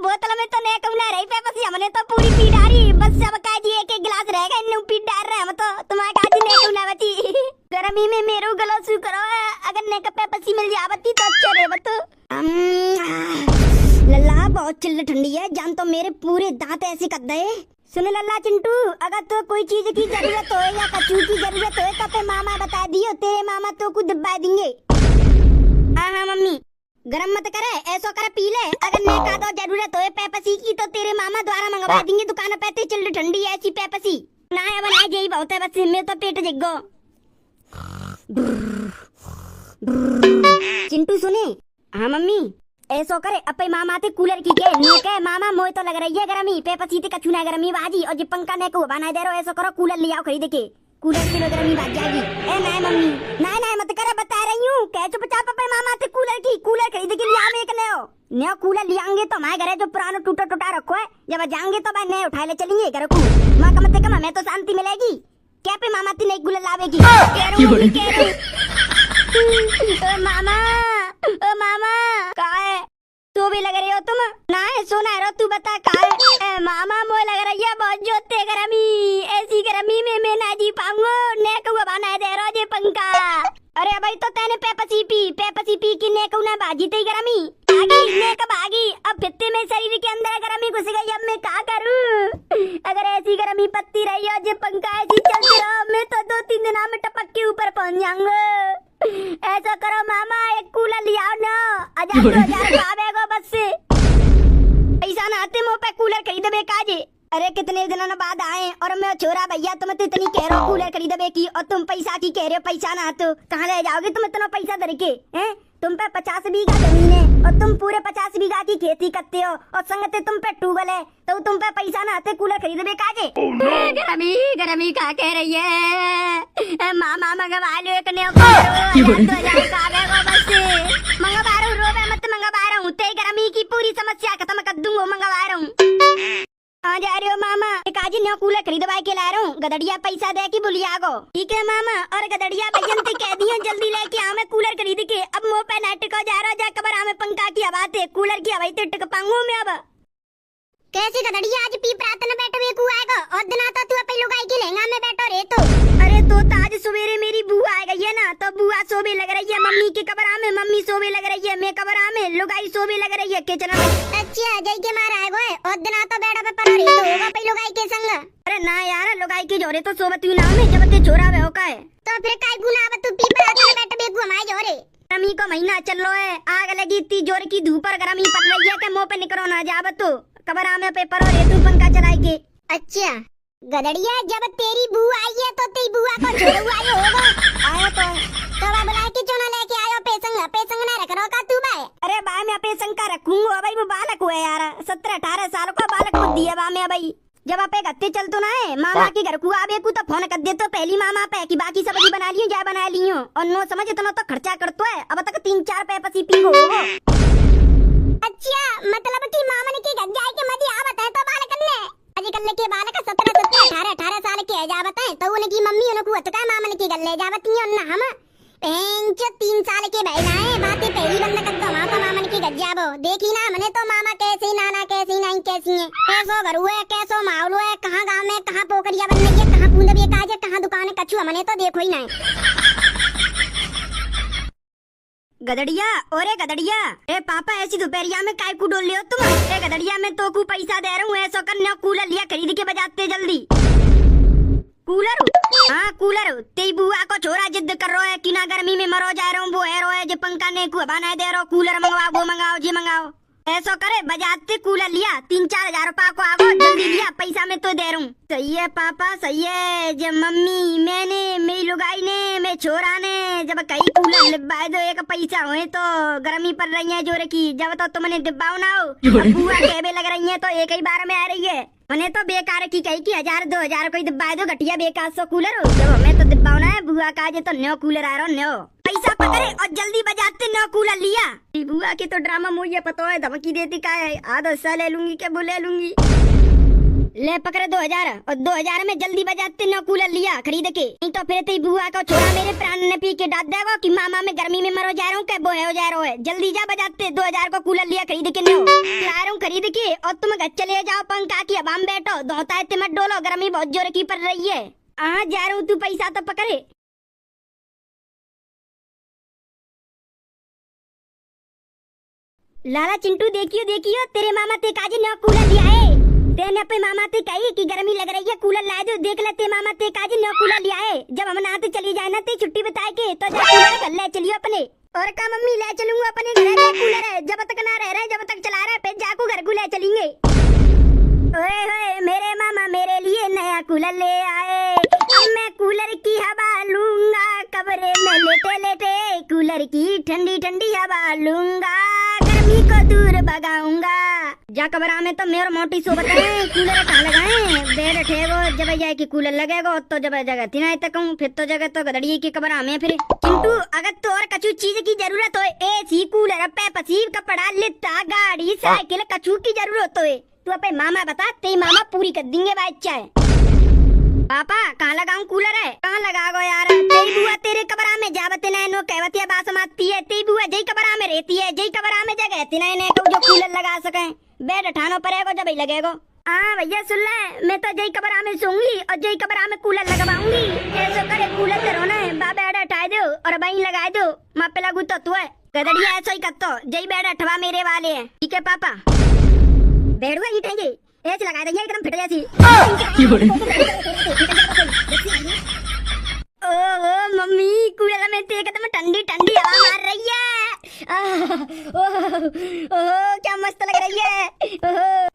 बोतल में तो ने कम ना रही पेप्सी, हमने तो पूरी पी डाली, बस सब का जी एक गिलास रहेगा, इन्हें पी डाल रहे हम तो, तुम्हारे का जी ने कम ना बची। गर्मी में मेरो गला सू करो, अगर ने का पेप्सी मिल जावती तो अच्छा रहे बतो। लल्ला बहुत चिल्ड ठंडी है, जान तो मेरे पूरे दांत ऐसे कट गए। सुन लल्ला चिंटू, अगर तो कोई चीज की जरूरत हो या कचू की जरूरत हो तो पे मामा बता दियो, तेरे मामा तो कुछ दबा देंगे। हाँ मम्मी गरम मत करे, ऐसा करे पी ले। अगर ने का तो जरूरत हो पेप्सी की तो तेरे मामा द्वारा मंगवा देंगे दुकान पे, ते चिल्ड ठंडी ऐसी पेप्सी ना बनाए यही बहुत है, बस मेरे तो पेट जगो। चिंटू सुने? हाँ मम्मी ऐसो करे अपे मामा ते कूलर की के मामा मोय तो लग रही है गर्मी, पेप्सी ते कछुना गर्मी बाजी, और जी पंखा ने को बना दे रहो, ऐसो करो कूलर ले आओ खरीद के, कूलर से गर्मी बाज जाएगी। ए नहीं मम्मी नहीं मत करे, बता रही हूँ कह चुपचाप अपे मामा ते कूलर खरीद के लिया, एक नया कूलर लियांगे तो हमारे घर जो पुराना टूटा टूटा रखो है, जब जाएंगे तो भाई नए उठा ले चलेंगे घर को, माँ कम से कम हमें तो शांति मिलेगी। क्या पे मामा ती नई कूलर लावेगी? मामा का है तो भी लग रही हो तुम? ना है सोना रो, तू बता का है? मामा मोय लग रही है बहुत जोते गर्मी, ऐसी गर्मी में मैं ना जी पाऊंगा, ने को बना दे रो जे पंखा। अरे भाई तो तेने पेप्सी पी की ने को ना बाजी ते गर्मी आगी, ने कब आगी? अब भित्ते में शरीर के अंदर गर्मी घुस गई, अब मैं क्या करूं? अगर ऐसी गर्मी पत्ती रही हो जे पंखा ऐसी चलती रहो, मैं तो 2-3 दिन में टपक के ऊपर पहुंच जाऊंगा। ऐसा करो मामा एक कूलर ले आओ ना, 1000 आवेगा बस से, पैसा ना आते मुँह पे कूलर खरीद बे काजे। अरे कितने दिनों बाद आए और मैं छोरा भैया तुम तो इतनी कह रहे हो कूलर खरीद बे की, और तुम पैसा की कह रहे हो, पैसा ना तो कहाँ ले जाओगे तुम इतना पैसा धर के? हैं तुम पे 50 बीघा जमीन है और तुम पूरे 50 बीघा की खेती करते हो, और संगते तुम पे ट्यूबवेल है, तो तुम पे पैसा ना आते कूलर खरीद बे काजे। गर्मी का कह रही है, मामा मंगवा लो एक नया मंगवा रहा हूँ, रोवे मत मंगवा रहा हूँ, तेरी गर्मी की पूरी समस्या खत्म कर दूंगा, मंगवा रहा हूँ। आ जा रहे हो मामा? एक आज नया कूलर खरीदवा के ला रहा हूँ, गदड़िया पैसा दे की बुलिया गो। ठीक है मामा, और गदड़िया भैया से कह दिया जल्दी लेके आ, मैं कूलर खरीद के अब मुँह पे नाटक हो जा रहा, जा कबर हमें पंखा की हवा थे, कूलर की हवा टिक पाऊंगा मैं अब। कैसे गदड़िया आज पी प्रार्थना बैठो एक आएगा, और दिन आता तू अपनी लुगाई के लहंगा में बैठो रे तो। अरे तो आज सवेरे मेरी बुआ आ गई है ना, तो बुआ सोबे लग रही है मम्मी के कबरा में, मम्मी सोबे लग रही है मैं कबरा में, लुगाई सोबे लग रही है किचन में। अच्छा जय के मार आएगा है, और दिन आता बैठा पे पर रे तो होगा पे लुगाई के संग। अरे ना यार लुगाई के जोरे तो सोबत हुई ना में, जब ते छोरा वे हो का है तो फिर काय गुना अब तू पी प्रार्थना बैठ बेगु हमारे जोरे। गर्मी को महीना चल रहा है, आग लगी इतनी जोर की धूप पर गर्मी पड़ रही है, के मुंह पे निकलो ना जाब तो कबरा में पेपर और ये तू पंखा चलाई के। अच्छा गदड़िया जब तेरी बुआ आई है तो तेरी बुआ को छोड़ आई होगा, आया तो बुला के क्यों ना लेके आयो? पेसंग ना रख रो का तू भाई? अरे भाई मैं पेसंग का रखूंगा भाई, वो बालक हुआ यार, 17-18 साल का बालक बुद्धि है मैं भाई। जब आप गत्ते चल तो ना है मामा के घर को आवे को तो फोन कर दे तो पहली मामा पे की बाकी सब्जी बना लियो जा बना लियो, और नो समझ इतना तो खर्चा करतो है, अब तक 3-4 पेप्सी पी हो। अच्छा मतलब कि मामा ने के घर जाए के मजे आवत है तो बालक ने आजकल के बालक 17-18 साल के है जावत है, तो उनकी मम्मी उनको अतका मामा ने के घर ले जावत नहीं, और हम 3 साल के भाई ना है, बातें पहली बंद कर दो वहाँ तो मामा ने के घर जाबो। देखी ना हमने तो मामा कैसी नाना कैसी नहीं कैसी है, कैसो घर हुए कैसो माहौल है, कहाँ गाँव में कहाँ पोखरिया बन रही है, कहाँ पूंदबिया काज है, कहाँ दुकान है कछु हमने तो देखो ही ना। गदड़िया, ओरे गदड़िया, ए पापा ऐसी दोपहरिया में काय को डोल लियो तुम? ए गदड़िया, मैं तो को पैसा दे रहा हूँ, ऐसा करना कूलर लिया खरीद के बजाते जल्दी। कूलर? हाँ कूलर। तेरी बुआ को छोरा जिद कर रहा है कि ना गर्मी में मरो जा रहा हूँ, वो है जो पंखा ने को हवा नहीं दे रहा, कूलर मंगवाओ, वो मंगाओ, जी मंगाओ। ऐसा करे बजाते कूलर लिया 3-4 हजार रुपया को आगो जल्दी लिया, पैसा मैं तो दे रहा हूँ। सही है पापा सही है। जब मम्मी मैंने मेरी लुगाई ने मेरे छोरा ने जब कई कूलर लिबाए दो एक पैसा हुए तो गर्मी पड़ रही है जो रखी, जब तो तुमने डिब्बाओ ना हो बुआ कहबे लग रही है तो एक ही बार में आ रही है। मैंने तो बेकार की कही कि 1000-2000 कोई डिब्बाए दो घटिया बेकार सो कूलर हो, जब हमें तो डिब्बाओ ना है बुआ का तो न्यो कूलर आ रहा न्यो पैसा पकड़े और जल्दी बजाते न्यो कूलर लिया। बुआ की तो ड्रामा मुझे पता है, धमकी देती का है, आधा हिस्सा ले लूंगी क्या बोले लूंगी। ले पकड़े 2000 और 2000 में जल्दी बजाते न्यो कूलर लिया खरीद के, नहीं तो फिर तेरी बुआ का छोरा मेरे प्राण ने पी के डांट देगा कि मामा मैं गर्मी में मरो जा रहा हूँ, क्या वो है हो जा रहा है। जल्दी जा बजाते 2000 को कूलर लिया खरीद के न्यो ला रहा हूँ खरीद के, और तुम घर चले जाओ पंखा की हवा में बैठो, धोता है मत डोलो, गर्मी बहुत जोर की पड़ रही है। हाँ जा रहा हूँ, तू पैसा तो पकड़े। लाला चिंटू देखियो देखियो तेरे मामा ते काजी नया कूलर लिया है, तेने अपने मामा ते कही कि गर्मी लग रही है कूलर ला दो, देख ले ते मामा ते काजी नया कूलर लिया है। जब हम नहाते चली जाए ना ते छुट्टी बताए के तो जा कूलर कर ले चलियो अपने, और का मम्मी ले चलूंगा अपने घर में कूलर है, जब तक ना रह रहे जब तक चला रहा है फिर जाकू घर को ले चलेंगे। ओए होए मेरे मामा मेरे लिए नया कूलर ले आए, अब मैं कूलर की हवा लूंगा, कमरे में लेटे लेटे कूलर की ठंडी ठंडी हवा लूंगा, गर्मी को दूर भगाऊंगा। जा कमरा में तो मेरे मोटी सो बताए कूलर कहाँ लगाए, बेड ठेगो जब जाए की कूलर लगेगो तो जब जगह तिनाई तक फिर तो जगह तो गदड़िए की कमरा में। फिर चिंटू अगर तो और कछु चीज की जरूरत हो, एसी कूलर पेपसी कपड़ा लिट्टा गाड़ी साइकिल कछु की जरूरत हो तू अपने मामा बता, तेरी मामा पूरी कर देंगे बच्चा है। पापा कहाँ लगाऊं कूलर है, कहाँ लगाओ यार, तेरी बुआ तेरे कमरा में जावते नो कहवती है बास मारती है, तेरी बुआ जय कमरा में रहती है, जय कमरा में जगह तिनाई ने जो कूलर लगा सके, बेड उठानो पड़ेगा जब ही लगेगा। हाँ भैया सुन ले, मैं तो जय कमरा में सोऊंगी और जय कमरा में कूलर लगवाऊंगी, ऐसा करे कूलर तो रोना है बेड उठा दो और वहीं लगा दो, माँ पे लगू तो तू है गदड़िया ऐसा ही करतो, जय बेड उठवा मेरे वाले है, ठीक है पापा। बेडुआ ही टेंगे एच लगा देंगे एकदम फिट जैसी। ओ मम्मी कूलर में तो एकदम ठंडी ठंडी हवा मार रही है, ओह क्या मस्त लग रही है।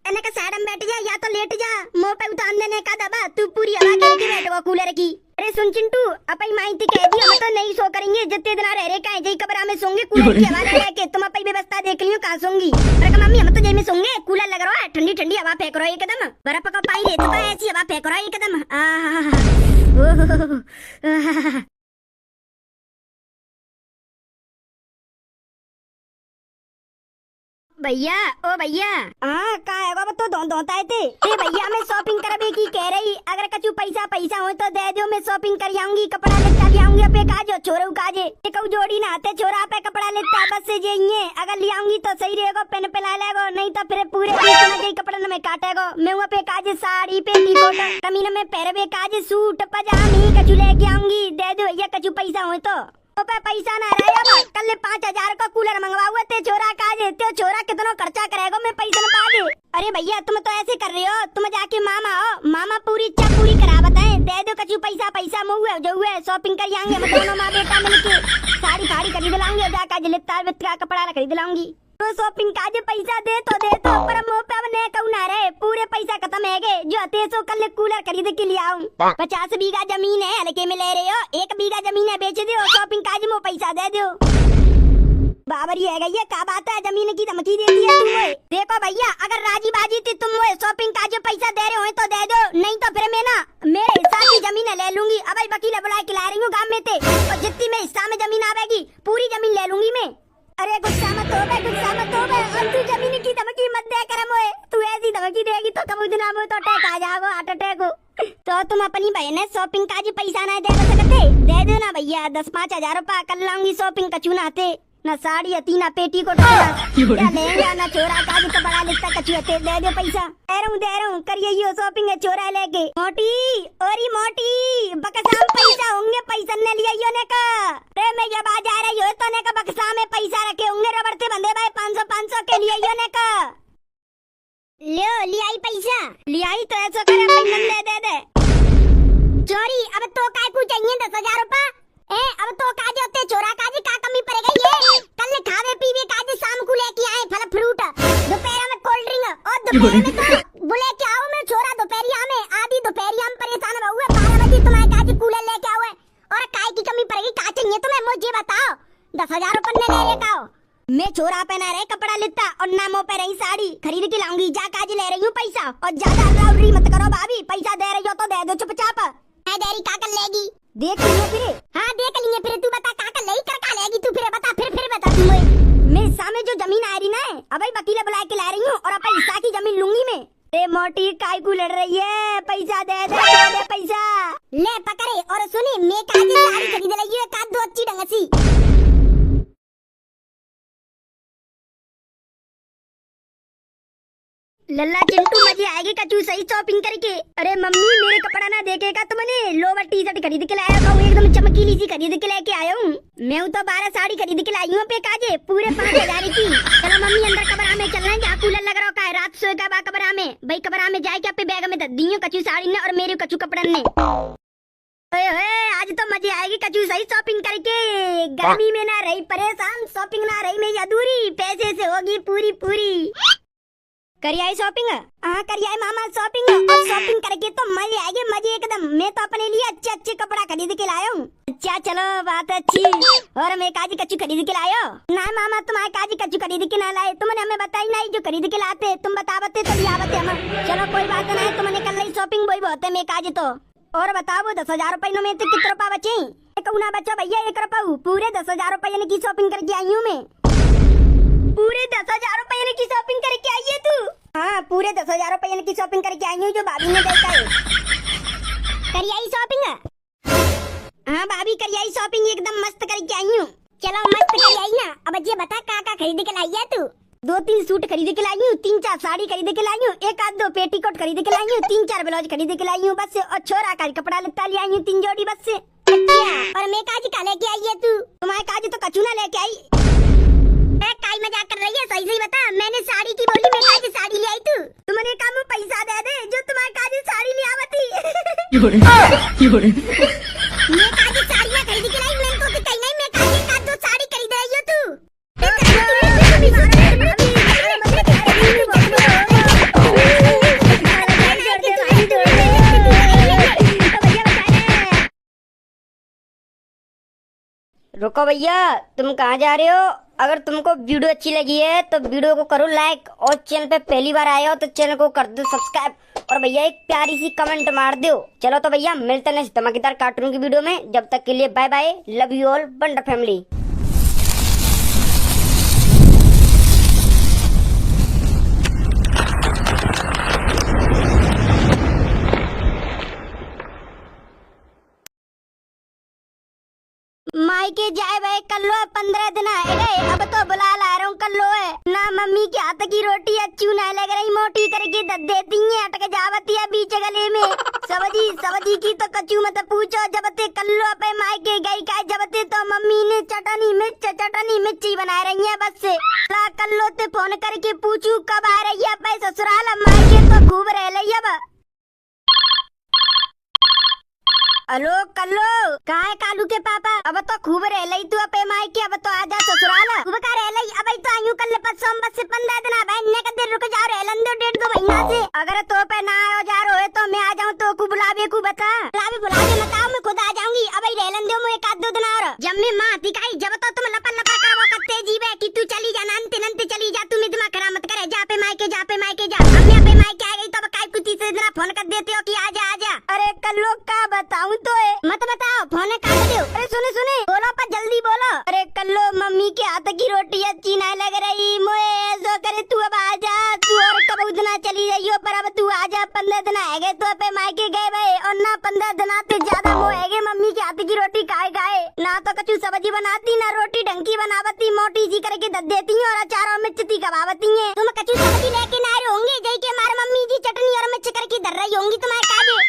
एने का साइड में बैठ जा या तो लेट जा, मुंह पे उतार देने का दबा, तू पूरी हवा के बैठो कूलर की। अरे सुन चिंटू अपनी माइती कह दी हम तो नहीं सो करेंगे, जितने दिन रह रहे का जय कमरा में सोंगे कूलर की हवा लेके, तुम अपनी व्यवस्था देख लियो कहाँ सोंगी। अरे मम्मी हम तो जय में सोंगे, कूलर लग रहा है ठंडी ठंडी हवा फेंक रहा है एकदम, बर्फ का पाई रहता तो ऐसी हवा फेंक रहा है एकदम। भैया ओ भैया, हाँ का है तो धोता है थे भैया, मैं शॉपिंग करबे की कह रही, अगर कछु पैसा हो तो दे दो, मैं शॉपिंग कर आऊंगी, कपड़ा लेता भी आऊंगी अपने काजो छोरू काजे, एक जोड़ी ना आते छोरा पे कपड़ा लेता बस से जाइए, अगर ले आऊंगी तो सही रहेगा, पेन पे ला लेगो, नहीं तो फिर पूरे कपड़ा न में काटेगो। मैं वहाँ पे काजे साड़ी पेटीकोट कमीन में पहरबे काजे सूट पजामी कछु लेके आऊंगी, दे दो भैया कछु पैसा हो तो पैसा ना रहे, कल 5000 का कूलर मंगवाऊंगा, ते छोरा काजे ते छोरा कितना खर्चा करेगा, मैं पैसा न पा दे। अरे भैया तुम तो ऐसे कर रहे हो, तुम जाके मामा हो, मामा पूरी इच्छा पूरी करा बताए, दे दो कछु पैसा मुँह जो हुए शॉपिंग कर आएंगे, मैं दोनों माँ बेटा मिलके साड़ी फाड़ी खरीद लाऊंगी, जाकर लिपता बित्ता कपड़ा खरीद लाऊंगी, तो शॉपिंग का जो पैसा दे तो पर मुँह पे अब न कहूँ ना रहे, पूरे पैसा खत्म है गए, जो आते सो कल कूलर खरीद के लिए आऊँ। 50 बीघा जमीन है हल्के में ले रहे हो, 1 बीघा जमीन है बेच दो, शॉपिंग का जो पैसा दे दो। बाबरी है गई है क्या बात है, जमीन की धमकी देती है तुम। देखो भैया अगर राजी बाजी थी तुम शॉपिंग का जो पैसा दे रहे हो तो दे दो, नहीं तो फिर मैं ना मेरे हिस्सा की जमीन ले लूंगी, अब वकील बुला के ला रही हूँ गाँव में थे, और जितनी में हिस्सा में जमीन आवेगी पूरी जमीन ले लूंगी मैं। अरे गुस्सा मत हो बे, और तू जमीन की धमकी मत दे कर मोए, तू ऐसी धमकी देगी तो कब दिन तो अटैक आ जाएगा, हार्ट अटैक हो। तो तुम अपनी बहन है शॉपिंग का जी पैसा ना दे सकते, दे दो ना भैया, 10-5 हजार रुपया कर लाऊंगी शॉपिंग कचू नाते, ना साड़ी हती ना पेटी को लहंगा ना छोरा काज कपड़ा लिखता कछु दे दे पैसा दे रहा हूँ करिए शॉपिंग है छोरा लेके मोटी ओरी मोटी बक्सा में पैसा होंगे पैसा ने लिया ने का रे मैं जब आ जा रही हो तो ने का बक्सा में पैसा रखे होंगे रबड़ से बंधे भाई 500 के लिए ने का लियाई पैसा लियाई तो ऐसा करे पैसा दे चोरी अब तो काय को चाहिए 10,000 रुपए अब तो काज होते छोरा काज का कमी पड़ गई है कल खावे पीवे काज शाम को लेके आए फल फ्रूट दोपहर में कोल्ड ड्रिंक और दोपहर में तो बोले क्या आओ मैं छोरा दोपहरिया में आधी दोपहरिया में परेशान हुए 12 बजे तुम्हारे काज कूलर लेके आओ और काय की कमी पड़ गई का चाहिए तुम्हें मुझे बताओ 10,000 रुपए ले लेके आओ मैं छोरा पहना रहे कपड़ा लेता और नामों पे रही साड़ी खरीद के लाऊंगी जा काज ले रही हूँ पैसा और ज्यादा राउडी मत करो भाभी पैसा दे रही हो तो दे दो चुपचाप है देरी काकल लेगी देख लिए फिर हाँ देख लिए फिर तू बता काकल ले कर का लेगी तू फिर बता तू मेरे सामने जो जमीन आ रही ना अब वकील बुला के ला रही हूँ और अपन हिस्सा की जमीन लूंगी मैं ते मोटी काय को लड़ रही है पैसा दे पैसा ले पकड़े और सुनी मैं काज साड़ी खरीद ली है का दो अच्छी ढंग सी लल्ला चिंटू मजे आएगी कचू सही शॉपिंग करके अरे मम्मी मेरे कपड़ा ना देखेगा तो मैंने लोवर टी शर्ट खरीद के लाया हूँ एकदम चमकीली सी खरीद के लेके आया हूँ मैं तो 12 साड़ी खरीद के लाई हूँ पे काजे पूरे 5,000 की चलो मम्मी अंदर कमरा में चल रहे हैं जहाँ कूलर लग रहा है रात सोएगा बा कमरा में भाई कमरा में जाए क्या पे बैग में दी कचू साड़ी ने और मेरे कचू कपड़ा ने आज तो मजे आएगी कचू सही शॉपिंग करके गर्मी में ना रही परेशान शॉपिंग ना रही मेरी अधूरी पैसे से होगी पूरी करिए शॉपिंग हाँ करिए मामा शॉपिंग और शॉपिंग करके तो मजे आएंगे मजे एकदम मैं तो अपने लिए अच्छे कपड़ा खरीद के लाया हूँ अच्छा चलो बात अच्छी और मैं काजी कच्चू खरीद के लाया ना मामा तुम्हारे काजी कच्चू खरीद के ना लाए तुमने हमें बताई नहीं जो खरीद के लाते तुम बतावते तो लिया बते हम चलो कोई बात नहीं तुमने कल ली शॉपिंग वही बहुत है मैं काजी तो और बताओ 10,000 रुपए में तो कितना रुपया बचे एक उना बच्चा भैया 1 रुपया पूरे 10,000 रुपए की शॉपिंग करके आई हूँ मैं पूरे 10,000 रुपए की शॉपिंग करके आई है तू हाँ पूरे 10,000 रुपए की शॉपिंग करके आई हूँ जो भाभी ने देखा है करियाई शॉपिंग हाँ भाभी करियाई शॉपिंग एकदम मस्त करके आई हूँ चलो मस्त करियाई ना अब ये बता का खरीद के लाई है तू 2-3 सूट खरीद के लाई हूँ 3-4 साड़ी खरीद के लाई हूँ 1-2 पेटीकोट खरीद के लाई हूँ 3-4 ब्लाउज खरीद के लाई हूँ बस और छोरा का कपड़ा लत्ता ले आई हूँ 3 जोड़ी बस से अच्छा और मैं काज का लेके आई है तू तुम्हारे काज तो कचू ना लेके आई काय मजाक कर रही है सही बता मैंने साड़ी की बोली मैं काज साड़ी ले आई तू तुमने कहा पैसा दे दे जो तुम्हारे काज साड़ी ले आवती मैं काज साड़ी ना खरीद के लाई मैंने तो कहीं नहीं मैं काज दो साड़ी खरीद रही हो तू रुको भैया तुम कहाँ जा रहे हो अगर तुमको वीडियो अच्छी लगी है तो वीडियो को करो लाइक और चैनल पे पहली बार आए हो तो चैनल को कर दो सब्सक्राइब और भैया एक प्यारी सी कमेंट मार दो चलो तो भैया मिलते हैं धमाकेदार कार्टून की वीडियो में जब तक के लिए bye bye love you all बंडर फैमिली। मायके जाए भाई कल्लो 15 दिन आए गए अब तो बुला ला रहा हूँ कल्लो है ना मम्मी के हाथ की रोटी अच्छी नहीं लग रही मोटी करके दे देती है अटक जावती है बीच गले में सब्जी की तो कचू मत पूछो जब ते कल्लो पे मायके गई का जब ते तो मम्मी ने चटनी मिर्ची बना रही है बस से कल्लो ते फोन करके पूछू कब आ रही है पे ससुराल मायके तो खूब रह रही अब हेलो कल्लो कहाँ है कालू के पापा अब तो खूब रह लई तू अपे मायके अब तो आजा ससुराल खूब का रह लई अब तो आयु कल परसों बस से 15 दिन बहन का दिन रुक जा रहे लंदो 1.5-2 महीना से अगर तो पे ना आयो जा रहे तो मैं आ जाऊँ तो को बुलावे को बता बुलावे बताओ मैं खुद आ जाऊंगी अब रह लंदो में 1-2 दिन और जब मैं माँ दिखाई जब तो तुम लपा करो करते जी बैठी तू चली जा नंते चली जा तू दिमाग खराब मत करे जा पे मायके जा अब मैं पे मायके आ गई तो काय कुछ से जरा फोन कर देते हो कि आजा अरे कल्लो का बताऊं तो मत बताओ फोन काट दो अरे सुने बोलो पर जल्दी बोलो अरे कल्लो मम्मी के हाथ की रोटी अच्छी नहीं लग रही मोए जो करे तू अब आजा तू और कब उतना चली जाइयो पर अब तू आजा 15 दिन आ गए तो पे मायके गए भाई और ना 15 दिन आते ज्यादा मोहेगे मम्मी के हाथ की रोटी खाए खाए। ना तो कछु सब्जी बनाती ना रोटी ढंग की बनावती, मोटी सी करके दे देती है और अचार और मिर्च ती खवावती है। तुम कछु सब्जी लेके ना आए होंगे जई के हमारे मम्मी जी चटनी और मिर्च करके धर रही होंगी तुम्हारे काजे।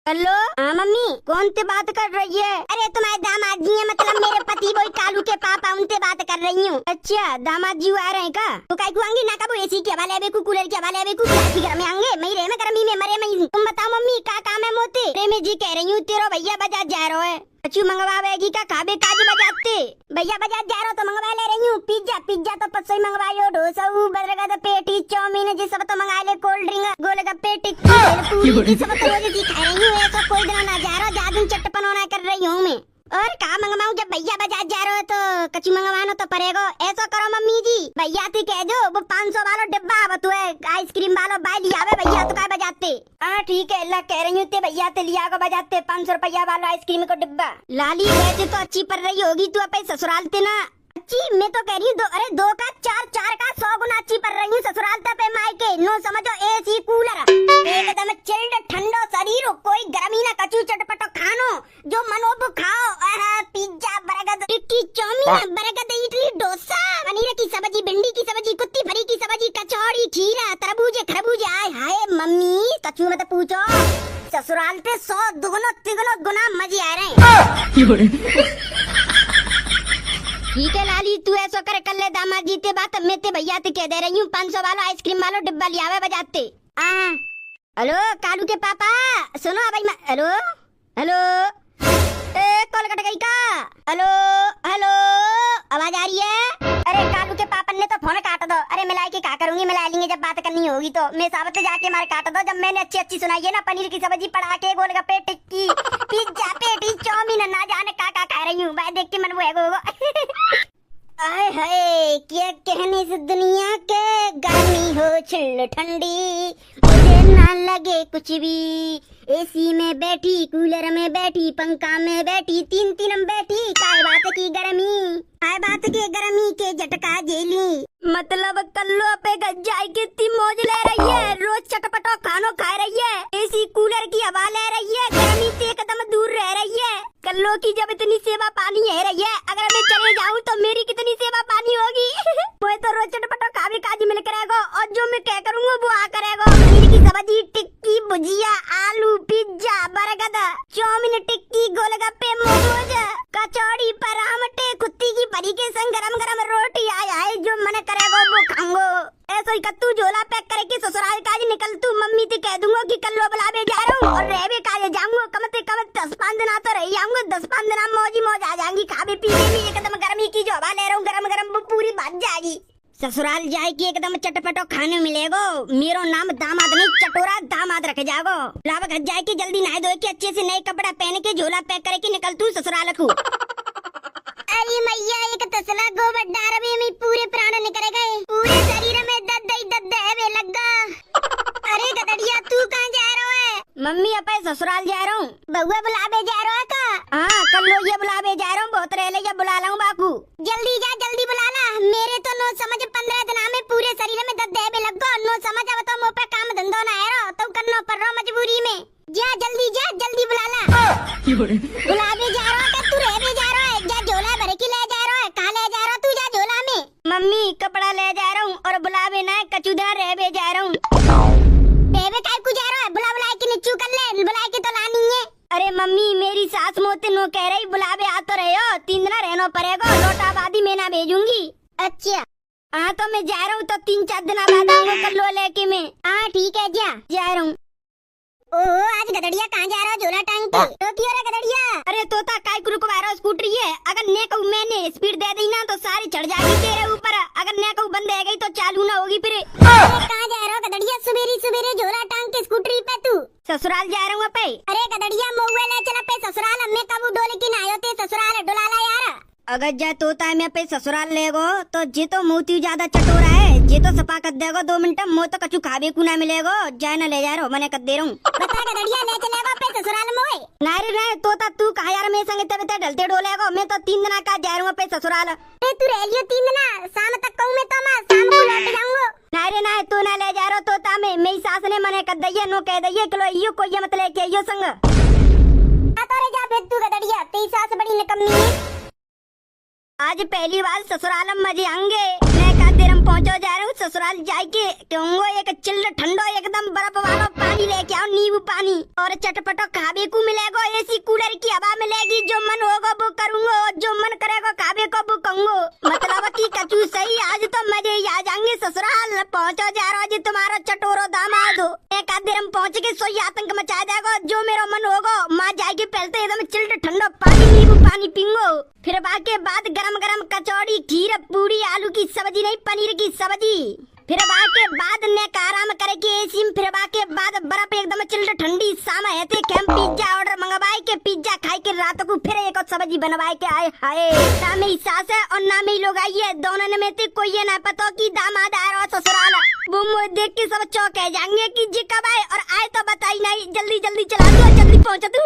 हेलो हाँ मम्मी, कौन से बात कर रही है? अरे तुम्हारे दामाद जी है, मतलब मेरे पति वही कालू के पापा, उनसे बात कर रही हूँ। अच्छा दामाद जी आ रहे हैं का? तो काय को आएंगे ना कबो एसी के हवाले बेकू, कूलर के हवाले बेकू, प्लास्टिक घर में आएंगे मई रहे में गर्मी में मरे मई। तुम बताओ मम्मी का काम है मोते? प्रेमी जी कह रही हूँ तेरा भैया बाजार जा रहा है, अच्छू मंगवावेगी का खाबे काज बजाते? भैया बाजार जा रहा तो मंगवा ले रही हूँ। पिज्जा पिज्जा तो पत्सों ही मंगवायो, डोसा बर्गर पेटी चाउमीन जी सब तो मंगा ले, कोल्ड ड्रिंक गोलगप्पे टिक्की पूरी सब तो रोज ही खा रही हूँ। ऐसा कोई दिन ना जा रहा, ज्यादा चटपन होना कर रही हूँ मैं। और कहा मंगवाऊं, जब भैया बाजार जा रहे हो तो कच्ची मंगवाना तो पड़ेगा। ऐसा करो मम्मी जी, भैया से कह दो वो 500 वाला डिब्बा आवत है आइसक्रीम वाला बाय लिया आवे, भैया तो काय बजाते। हाँ ठीक है, अल्लाह कह रही हूँ ते भैया ते लिया को बजाते 500 रुपया वाला आइसक्रीम को डिब्बा। लाली वैसे तो अच्छी पड़ रही होगी तू अपने ससुराल ते ना अच्छी, मैं तो कह रही हूँ अरे 2 का 4 4 का 100 गुना अच्छी पड़ रही हूँ ससुराल पे मायके। नो समझो एसी कूलर एकदम चिल्ड ठंडो शरीर, कोई गर्मी ना, कचू चटपटो खानो जो मनोब खाओ। पिज्जा बर्गर टिक्की चाउमीन बर्गर इडली डोसा पनीर की सब्जी भिंडी की सब्जी कुत्ती फरी की सब्जी कचौड़ी खीरा तरबूज खरबूज। आय हाय मम्मी कचू मत पूछो, ससुराल पे 100 दुगुना तिगुना गुना मजे आ रहे हैं। ठीक है लाली तू ऐसा कर ले दामाद जी ते बात, मैं ते भैया ते कह दे रही हूँ 500 वाला आइसक्रीम वाला डिब्बा लिया हुआ बजाते। हेलो कालू के पापा सुनो भाई, हेलो हेलो कॉल कट गई का? हेलो हेलो आवाज आ रही है? अरे कालू के पापा ने तो फोन काट दो। अरे मिलाई के क्या करूंगी, मिला लेंगे जब बात करनी होगी तो। मैं साबत जाके मार काट दो, जब मैंने अच्छी अच्छी सुनाई है ना, पनीर की सब्जी पड़ाके गोलगप्पे टिक्की पिज्जा पेटी चाउमीन ना जाने का खा रही हूँ मैं, देख के मन वो आए हाय क्या कहने से दुनिया के, गर्मी हो छिल ठंडी मुझे ना लगे कुछ भी, एसी में बैठी कूलर में बैठी पंखा में बैठी 3 में बैठी, काय बात की गर्मी, काय बात की गर्मी के झटका झेली। मतलब कल्लो पे गज्जाई कितनी मौज ले रही है, रोज चटपटो खानो खा रही है, एसी कूलर की हवा ले रही है, गर्मी से एकदम दूर रह रही है। कल्लो की जब इतनी सेवा पानी है रही है, अगर मैं चले जाऊँ तो मेरी कितनी सेवा पानी होगी। मैं तो रोज चटपटो खावे काज मिल करेगा और जो मैं क्या करूँगा वो आ करेगा। पनीर की सब्जी टिक्की भुजिया आलू पिज्जा बर्गर चाउमीन टिक्की गोलगप्पे मोमोज कचौड़ी परामटे कुत्ती की परी के संग गरम गरम रोटी। आय आए जो मन करेगा वो खाऊंगो। ऐसा ही कत्तू झोला पैक करके ससुराल काज निकल तू, मम्मी से कह दूंगा कि कल बुलावे जा रहा हूँ और रहवे काज जाऊंगा। कम से कम 10-5 दिन तो रही आऊंगा, 10-5 दिन मौज मौज आ जाएंगी, खावे पीने में एकदम गर्मी की जो हवा ले रहा हूँ गरम गरम वो पूरी भाग जाएगी। ससुराल जाए की एकदम चटपटो खाने मिलेगो, मेरो नाम दामाद नहीं चटोरा दामाद रखे जागो। लाभ घर जाए की जल्दी नहा धो के अच्छे से नए कपड़ा पहन के झोला पैक करके निकल तू ससुराल को। अरे मैया एक तसला गोबर डारवे में पूरे प्राण निकल गए, पूरे शरीर में दर्द है लगा। अरे गदड़िया तू कहाँ जा रहा है? मम्मी अपने ससुराल जा रहा हूँ। बउआ बुलावे जा रहा है का? हाँ कल लो ये बुलावे जा रहा हूँ, बहुत रह ले बुला लाऊं बापू। जल्दी जा जल्दी बुला ला, मेरे तो नो समझ 15 दिन में पूरे शरीर में दर्द है लगो, नो समझ अब तो मुँह पे काम धंधो ना है तो करना पड़ रहा मजबूरी में। जा जल्दी बुला ला। बुलावे जा रहा है तू, रहवे जा रहा है, जा झोला भर के ले जा रहा है, कहाँ ले जा रहा तू? जा झोला में। मम्मी कपड़ा ले जा रहा हूँ और बुलावे ना कचूदा रहवे जा रहा हूँ। रहवे काय को जा रहा है? बुला के निच्चू कर ले, बुला के तो लानी है। अरे मम्मी मेरी सास मोते नो कह रही बुलावे आ तो रहे हो, 3 दिन रहना पड़ेगा, लोटाबादी में ना भेजूंगी। अच्छा हाँ तो मैं जा रहा हूँ, तो 3-4 दिन बाद आऊंगा कल्लो लेके मैं। हाँ ठीक है जा रहा हूँ। ओह आज गदड़िया कहाँ जा रहा है झोला टांग के? तो क्यों रे गदड़िया? अरे तोता काय को रुकवा स्कूटरी है, अगर ने कहूँ मैंने स्पीड दे दी ना तो सारी चढ़ जाएगी तेरे ऊपर, अगर ने कहूँ बंद रह गई तो चालू ना होगी फिर। कहाँ जा रहा है गदड़िया सवेरे झोला टांग के स्कूटरी पे तू? ससुराल जा रहा हूँ पे। अरे गदड़िया महुए ले चला पे ससुराल, हमने कब डोले की ना आयो ससुराल डोलाला यार। अगर जा तोता में पे ससुराल लेगो तो जे तो मोती ज्यादा चटोरा है, जे तो सपा कर देगो 2 मिनट मो तो कछु खावे को ना मिलेगो, जाए ना ले जा रहा मैंने कर दे रहा हूँ। बता गदड़िया ले चलेगा पे ससुराल मोए? नारे रे तोता तू कहा यार मेरे संग तब ढलते डोलेगो, मैं तो 3 दिन का जा रहा हूँ पे ससुराल। तू रह लियो 3 दिन, शाम तक कहूँ मैं तो मैं शाम को लौट जाऊंगा। नारे ना तू ना ले जा रहा तोता में, मेरी सास ने मने कर मत दइए, नो कह दइए कि यो कोई मत लेके आइयो संग। तोरे जा फिर तू गदड़िया, तेरी सास बड़ी निकम्मी है। आज पहली बार ससुराल में मजे आएंगे। मैं का देर हम पहुंचो जा रहा हूँ ससुराल जाके कहूंगा एक चिल्ड ठंडो एकदम बर्फ वाला पानी लेके आओ, नींबू पानी और चटपटो खाबे को मिलेगा, एसी कूलर की हवा मिलेगी, जो मन होगा वो करूंगा, जो मन करेगा खाबे को वो कहूंगा। मतलब की कचू सही, आज तो मजे ही आ जाएंगे ससुराल। पहुंचो जा रहा जी तुम्हारा चटोरो दामाद हो। एक आध देर हम पहुंच के सोई आतंक मचा देगा, जो मेरा मन होगा माँ जाएगी पहले एकदम चिल्ड ठंडो पानी नींबू पानी पींगो। फिर बाके बाद गरम गरम कचौड़ी, खीर, पूरी, आलू की सब्जी नहीं पनीर की सब्जी। फिर बाके बाद ने आराम करके एसी में, फिर बाके बाद बर्फ एकदम चिल्ड ठंडी शाम है हम पिज्जा ऑर्डर मंगवाए के पिज्जा खाए के रात को फिर एक और सब्जी बनवाए के आए। हाय ना मेरी सास है और ना मेरी लोग आई है, दोनों में से कोई ये ना पता कि दामाद आ रहा ससुराल। वो मुझे देख के सब चौंक जाएंगे कि जी कब आए और आए तो बताई नहीं, जल्दी जल्दी चला दो, जल्दी पहुँचा तू।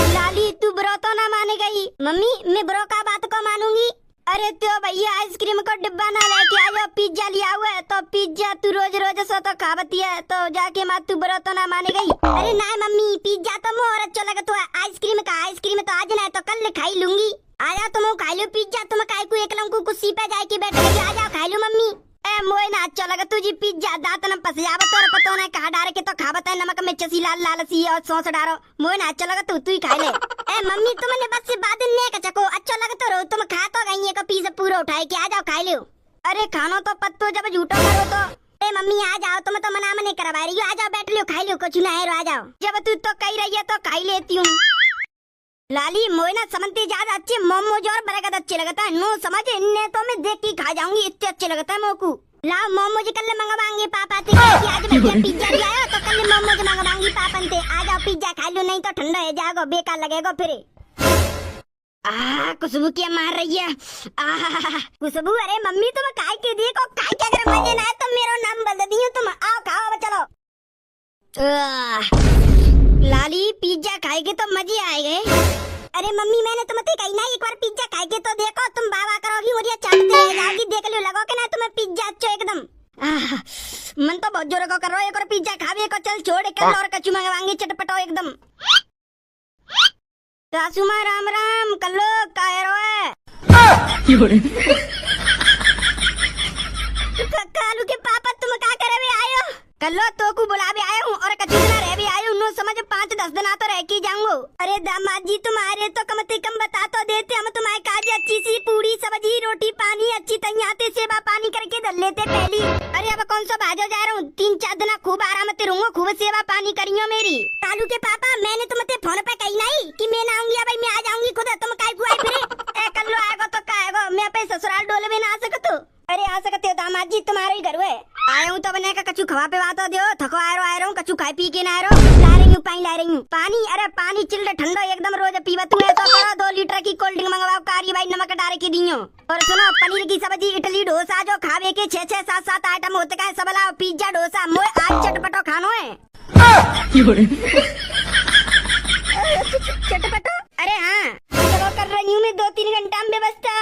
लाली तू ब्रो तो ना माने गई। मम्मी मैं ब्रो का बात को मानूंगी। अरे तो भैया आइसक्रीम को डिब्बा ना लेके आयो, पिज्जा लिया हुआ है तो पिज्जा तू रोज रोज सो तो खावती है, तो जाके माँ तू ब्रो तो ना माने गई। अरे ना मम्मी पिज्जा तो मोर अच्छा लगा, तो आइसक्रीम तो आज ना तो कल खाई लूंगी। आ जाओ तुम खा लो पिज्जा, तुम काय को एक लंकू कुर्सी पे जाए के बैठ गई, आ जाओ खा लो मम्मी। ए मोए ना अच्छा लगा तुझी पिज्जा, दांत न पस जावत और पतो ना कहा डारे के तो खावत है, नमक में चसी लाल लाल सी और सॉस डारो। मोए ना अच्छा लगा तू ही खा ले। ए मम्मी तुमने बस से बाद ने का चको अच्छा लगा तो रो, तुम खा तो गई एक पीस पूरा उठाए के आ जाओ खा लो। अरे खानो तो पत्तो जब झूठो करो तो। ए मम्मी आ जाओ, तुम तो मना मने करवा रही हो, आ जाओ बैठ लो खा लो, कुछ ना है, आ जाओ। जब तू तो कही रही है तो खाई लेती हूँ। लाली मोए ना समझते ज्यादा अच्छे मोमोज और बर्गर अच्छे लगता है, नो समझ इन्हें तो मैं देख के खा जाऊंगी, इतने अच्छे लगता है मोकू। लाओ मोमोज कल मंगवाएंगे पापा से, आज बच्चा पिज्जा ले आया तो कल मोमोज मंगवाएंगे पापन से। आ जाओ पिज्जा खा लो, नहीं तो ठंडा है जाएगा, बेकार लगेगा फिर। खुशबू क्या मार रही है। खुशबू अरे मम्मी तुम काय के देखो, काय के अगर मजे ना तो मेरा नाम बदल दियो तुम, आओ खाओ अब चलो। लाली पिज्जा खाएगे तो मजे आएंगे। अरे मम्मी मैंने तुमसे कही ना एक बार पिज्जा खाएगे तो देखो, तुम बाबा करोगी और ये चाटते रह जाओगी, देख लो लगो के ना तुम्हें पिज्जा अच्छा एकदम। मन तो बहुत जोर को कर रहा है, एक और पिज्जा खावे को चल छोड़ के और कचू मंगवाएंगे चटपटो एकदम। सासू माँ राम राम कल्लो काय रो है। कालू के पापा तुम क्या करे भी आयो, कल्लो तो को बुला भी आया हूँ और कचू ना रह भी आया हूँ, नो समझ 5-10 दिन तो रह के जाऊंगो। अरे दामाद जी तुम्हारे तो कम से कम बता तो देते, हम तुम्हारे काज अच्छी सी पूरी सब्जी रोटी पानी अच्छी तैयार सेवा पानी करके धर लेते पहली। अरे अब कौन सा भाजो जा रहा हूँ, 3-4 दिन खूब आराम से रहूंगा, खूब सेवा पानी करियो मेरी। कालू के पापा मैंने तुमसे फोन पे कही नहीं कि मैं ना आऊंगी, भाई मैं आ जाऊंगी खुद, तुम काय को आए फिरे। ए कल्लो आएगो तो का आएगो, मैं अपने ससुराल डोले में ना आ सकतो। अरे आ सकते हो दामाद जी, तुम्हारे ही घर है आया हूँ तो बने का कचू खवा पे बात दो, थको आ रहा हूँ, कचू खाई पी के ना ला रही हूँ, पानी ला रही हूँ पानी। अरे पानी चिल्ड ठंडा एकदम रोज पीवा, तू ऐसा करो 2 लीटर की कोल्ड ड्रिंक मंगवाओ, कारी भाई नमक डारे के दियो। और सुनो पनीर की सब्जी इडली डोसा जो खावे के 6-6 7-7 आइटम होते का सब लाओ, पिज्जा डोसा मोए आज चटपटो खानो है। चटपटो अरे हाँ चलो कर रही हूँ मैं 2-3 घंटा में व्यवस्था।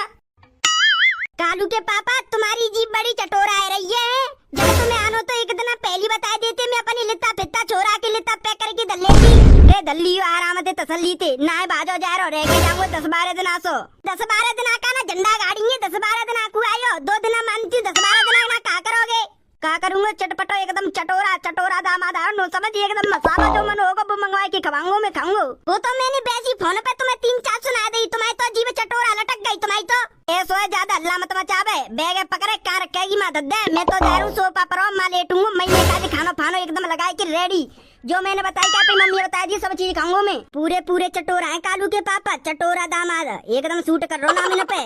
कालू के पापा तुम्हारी जीभ बड़ी चटोरा है रही है, जब तुम्हें आनो तो एक दिन पहली बता देते, मैं अपनी लिता फित्ता छोरा के लिता पैक करके दल लेती। रे दल्ली आराम से तसल्ली थे ना बाजो जा रहा रह के जाऊंगा 10-12 दिन आसो, 10-12 दिन का ना झंडा गाड़ी है, 10-12 दिन आकू आयो, 2 दिन मानती 10-12 दिन ना का करोगे, का करूंगा चटपटो एकदम चटोरा चटोरा दामाद नो समझ एकदम मसाला जो मन होगा वो मंगवा के खवाऊंगा मैं खाऊंगा। वो तो मैंने वैसी फोन पे तुम्हें 3-4 सुना दी, तुम्हारी तो जीव चटोरा लटक गई तुम्हारी तो। ऐसो है ज्यादा अल्लाह मत मचावे, बैग पकड़े कार रखेगी माँ दे, मैं तो जा रहा हूँ सोफा पर माँ लेटूंगा, मैं ये खाना फानो एकदम लगाए के रेडी, जो मैंने बताई क्या अपनी मम्मी बताई थी सब चीज खाऊंगा मैं। पूरे पूरे चटोरा है कालू के पापा, चटोरा दामाद एकदम सूट कर रो ना मैंने पे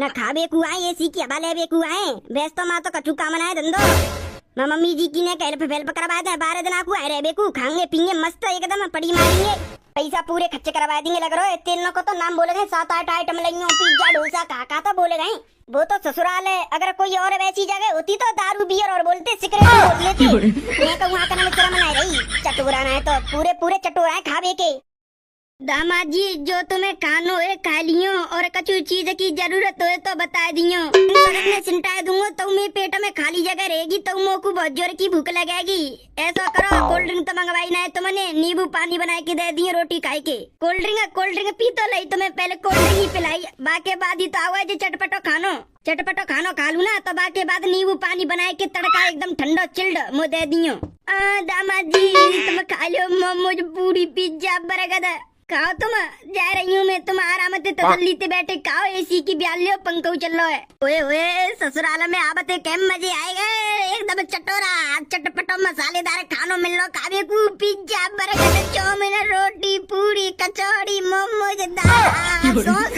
न खाबे को आए एसी की हवा लेबे को आए, बेस तो माँ तो कचू का मनाए धंधो। मैं मम्मी जी की ने हेल्प वेल्प करवाए थे, 12 दिन आपको रहबे को खाएंगे पीएंगे मस्त एकदम पड़ी मारेंगे, पैसा पूरे खर्चे करवा देंगे। लग रहा है तेल को तो नाम बोले गए 7-8 आइटम लगी, पिज्जा डोसा का तो बोले गए। वो तो ससुराल है, अगर कोई और वैसी जगह होती तो दारू बियर और बोलते सिगरेट बोल लेते। मैं तो वहाँ का नाम शर्म नहीं रही, चटोरा है तो पूरे पूरे चटोरा है खावे के। दामाद जी जो तुम्हें खानो है खा लियो और कछु चीज की जरूरत हो तो बता दियो। मैं चिंता दूंगा तो मेरे पेट में खाली जगह रहेगी तो मोको बहुत जोर की भूख लगेगी। ऐसा करो कोल्ड ड्रिंक तो मंगवाई ना है तुमने, नींबू पानी बना के दे दिए रोटी खाए के। कोल्ड ड्रिंक पी तो लाई, तुम्हें पहले कोल्ड ड्रिंक ही पिलाई, बाके बाद ही तो आवाज चटपटो खानो खा लू ना तो बाके बाद नींबू पानी बनाए के तड़का एकदम ठंडो चिल्ड मुँह दे दियो। दामाद जी तुम खा लो मोमोज पूरी पिज्जा बर्गर खाओ, तुम जा रही हूँ मैं, तुम आराम से तसल्ली से बैठे खाओ, एसी की ब्याल लो, पंखा चल रहा है। ओए ओए ससुराल में आवते कैम मजे आएगा, एकदम चटोरा चटपटो मसालेदार खानो मिल लो, खावे को पिज्जा बर्गर चाउमीन रोटी पूरी कचौड़ी मोमोज दाल सॉस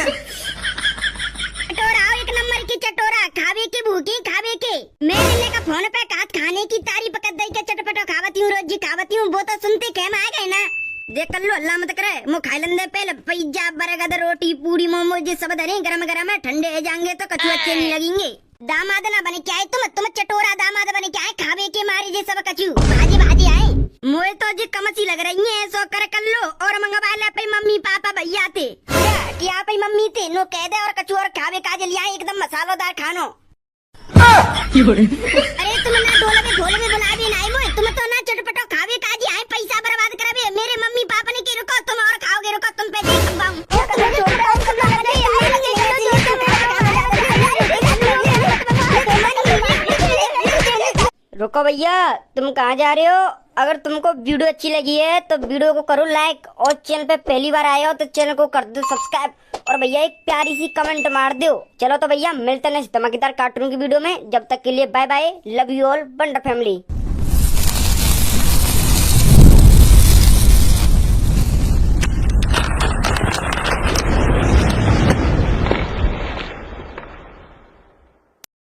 चटोरा एक नंबर की चटोरा, खावे के भूखे खावे के। मैं का फोन पे काट खाने की तारीफ कर दई के चटपटो खावती हूँ, रोज खावती हूँ, वो तो सुनते कैम आ गए ना। देख कर लो अल्लाह मत करे, मुँह खा लेंदे पहले पिज्जा बर्गर रोटी पूरी मोमोज सब धरे गरम गरम है, ठंडे है जाएंगे तो कछु अच्छे नहीं लगेंगे। दामाद ना बने क्या है तुम चटोरा दामाद बने क्या है, खावे के मारे जे सब कछु भाजी आए। मुझे तो जी कमसी लग रही है, सो कर लो और मंगवा ले पे मम्मी पापा भैया थे क्या पे मम्मी थे नो कह दे और कछु और खावे काजे लिया एकदम मसालेदार खानो। अरे तुम ना ढोल में बुला भी नहीं मोए, तुम तो ना चटपटो खावे काजी आए पैसा बर्बाद करावे, मेरे मम्मी पापा ने के रुको तुम और खाओगे, रुको तुम पे देख पाऊं। रुको भैया तुम कहाँ जा रहे हो? अगर तुमको वीडियो अच्छी लगी है तो वीडियो को करो लाइक और चैनल पे पहली बार आए हो तो चैनल को कर दो सब्सक्राइब और भैया एक प्यारी सी कमेंट मार दो। चलो तो भैया मिलते हैं धमाकेदार कार्टून की वीडियो में, जब तक के लिए bye bye, love you all, wonder family.